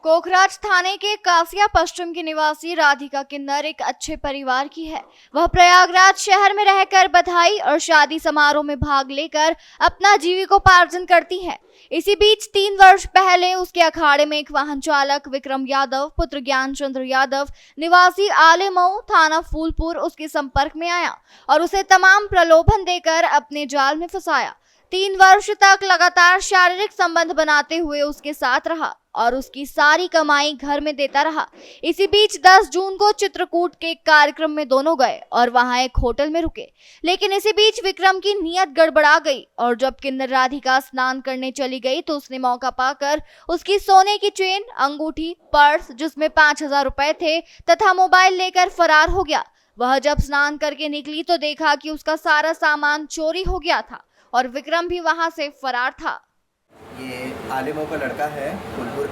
कोखराज थाने के कासिया पश्चिम की निवासी राधिका किन्नर एक अच्छे परिवार की है। वह प्रयागराज शहर में रहकर बधाई और शादी समारोह में भाग लेकर अपना जीविकोपार्जन करती है। इसी बीच 3 वर्ष पहले उसके अखाड़े में एक वाहन चालक विक्रम यादव पुत्र ज्ञानचंद्र यादव निवासी आलेमऊ थाना फूलपुर उसके संपर्क में आया और उसे तमाम प्रलोभन देकर अपने जाल में फंसाया। 3 वर्ष तक लगातार शारीरिक संबंध बनाते हुए उसके साथ रहा और उसकी सारी कमाई घर में देता रहा। इसी बीच 10 जून को चित्रकूट के कार्यक्रम में दोनों गए और वहां एक होटल में रुके, लेकिन इसी बीच विक्रम की नीयत गड़बड़ा गई और जब किन्नर राधिका स्नान करने चली गई तो उसने मौका पाकर उसकी सोने की चेन, अंगूठी, पर्स जिसमें 5,000 रुपए थे तथा मोबाइल लेकर फरार हो गया। वह जब स्नान करके निकली तो देखा कि उसका सारा सामान चोरी हो गया था और विक्रम भी वहां से फरार था। ये आलिमों का लड़का है, फुलपुर।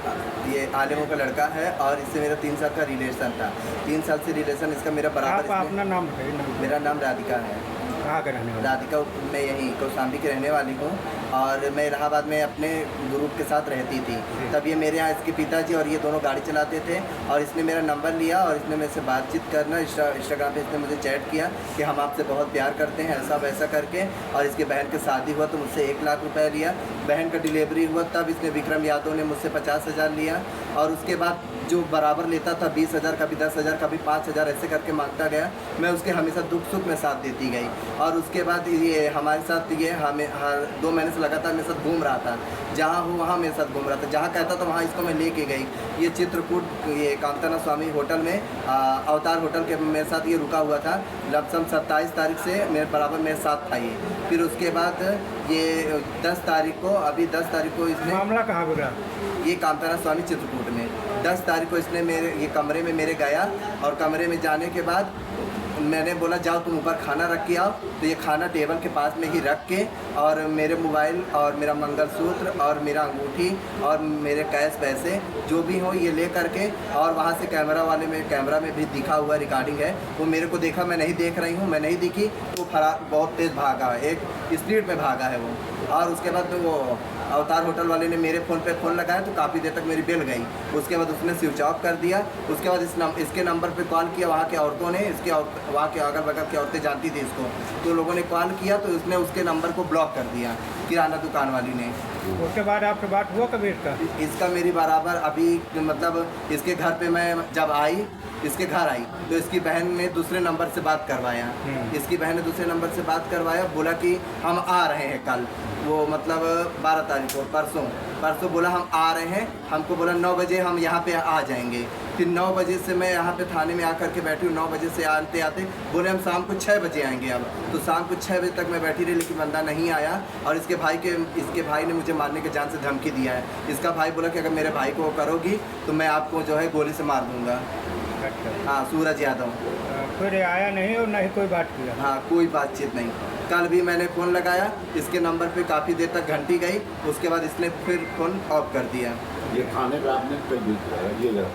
ये आलिमों का लड़का है और इससे मेरा 3 साल का रिलेशन था। 3 साल से रिलेशन इसका मेरा बराबर। आप अपना नाम बताइए। मेरा नाम राधिका है। कहाँ का रहने वाले? राधिका, मैं यहीं कौशाम्बी की रहने वाली हूँ और मैं इलाहाबाद में अपने ग्रुप के साथ रहती थी। तब ये मेरे यहाँ इसके पिताजी और ये दोनों गाड़ी चलाते थे और इसने मेरा नंबर लिया और इसने मेरे से बातचीत करना इंस्टाग्राम पे इसने मुझे चैट किया कि हम आपसे बहुत प्यार करते हैं, ऐसा वैसा करके। और इसके बहन की शादी हुआ तो मुझसे 1 लाख रुपये लिया। बहन का डिलीवरी हुआ तब इसने विक्रम यादव ने मुझसे 50,000 लिया और उसके बाद जो बराबर लेता था 20,000, कभी 10,000, कभी 5,000 ऐसे करके मांगता गया। मैं उसके हमेशा दुख सुख में साथ देती गई और उसके बाद ये हमारे साथ ये हमें हर 2 महीने से लगातार मेरे साथ घूम रहा था। जहाँ हूँ वहाँ मेरे साथ घूम रहा था, जहाँ कहता था वहाँ इसको मैं लेके गई। ये चित्रकूट ये कांताना स्वामी होटल में अवतार होटल के मेरे साथ ये रुका हुआ था। लमसम 27 तारीख से मेरे बराबर मेरे साथ था ये। फिर उसके बाद ये 10 तारीख को, अभी 10 तारीख को इसने मामला कहाँ बिगड़ा? ये कांताना स्वामी चित्रकूट में 10 तारीख को इसने मेरे ये कमरे में मेरे गया और कमरे में जाने के बाद मैंने बोला जाओ तुम ऊपर खाना रख के आओ। तो ये खाना टेबल के पास में ही रख के और मेरे मोबाइल और मेरा मंगलसूत्र और मेरा अंगूठी और मेरे कैश पैसे जो भी हो ये ले करके, और वहाँ से कैमरा में भी दिखा हुआ रिकॉर्डिंग है। वो मेरे को देखा, मैं नहीं देख रही हूँ, मैं नहीं दिखी तो फरार बहुत तेज़ भागा, एक स्पीड में भागा है वो। और उसके बाद वो अवतार होटल वाले ने मेरे फ़ोन पे फ़ोन लगाया तो काफ़ी देर तक मेरी बेल गई। उसके बाद उसने स्विच ऑफ कर दिया। उसके बाद इसके नंबर पे कॉल किया वहाँ के औरतों ने, वहाँ के अगल बगल की औरतें जानती थी इसको, तो लोगों ने कॉल किया तो उसने उसके नंबर को ब्लॉक कर दिया, किराना दुकान वाली ने। उसके बाद आपसे बात हुआ कभी इसका मेरी बराबर अभी मतलब इसके घर पे मैं जब आई, इसके घर आई तो इसकी बहन ने दूसरे नंबर से बात करवाया। इसकी बहन ने दूसरे नंबर से बात करवाया, बोला कि हम आ रहे हैं कल, वो मतलब 12 तारीख को, परसों बोला हम आ रहे हैं। हमको बोला 9 बजे हम यहाँ पे आ जाएंगे। फिर 9 बजे से मैं यहाँ पे थाने में आकर के बैठी हूँ। 9 बजे से आते आते बोले हम शाम को 6 बजे आएंगे। अब तो शाम को 6 बजे तक मैं बैठी रही लेकिन बंदा नहीं आया और इसके भाई ने मुझे मारने के जान से धमकी दिया है। इसका भाई बोला कि अगर मेरे भाई को करोगी तो मैं आपको जो है गोली से मार दूँगा। हाँ, सूरज यादव। फिर आया नहीं और नहीं कोई बात किया? हाँ, कोई बातचीत नहीं। कल भी मैंने फ़ोन लगाया, इसके नंबर पे काफ़ी देर तक घंटी गई, उसके बाद इसने फिर फ़ोन ऑफ कर दिया। ये खाने का आपने कई दिन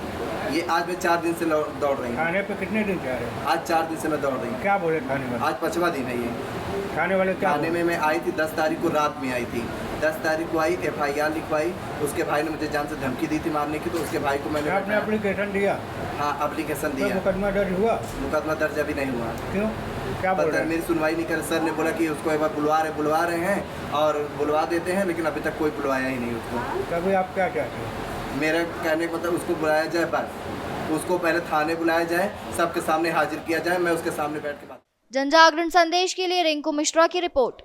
ये आज मैं 4 दिन से दौड़ रही हूँ। खाने पे कितने दिन जा रहे हैं? आज 4 दिन से मैं दौड़ रही हूँ। क्या बोले खाने वाले? आज 5वां दिन है ये। खाने वाले क्या? खाने में मैं आई थी 10 तारीख को रात में आई थी। 10 तारीख को आई, FIR लिखवाई। उसके भाई ने मुझे जान से धमकी दी थी मारने की, तो उसके भाई को मैंने आपने एप्लीकेशन दिया? हाँ, एप्लीकेशन दिया। मुकदमा दर्ज हुआ? मुकदमा दर्ज अभी नहीं हुआ। क्यों? क्या बोल रहे हैं? मेरी सुनवाई नहीं कर। सर ने बोला कि उसको एक बार बुलवा रहे हैं और बुलवा देते हैं, लेकिन अभी तक कोई बुलवाया ही नहीं उसको। तभी आप क्या चाहते हैं? मेरा कहने का मतलब उसको बुलाया जाए, बस उसको पहले थाने बुलाया जाए, सबके सामने हाजिर किया जाए, मैं उसके सामने बैठ के बात। जनजागरण संदेश के लिए रिंकू मिश्रा की रिपोर्ट।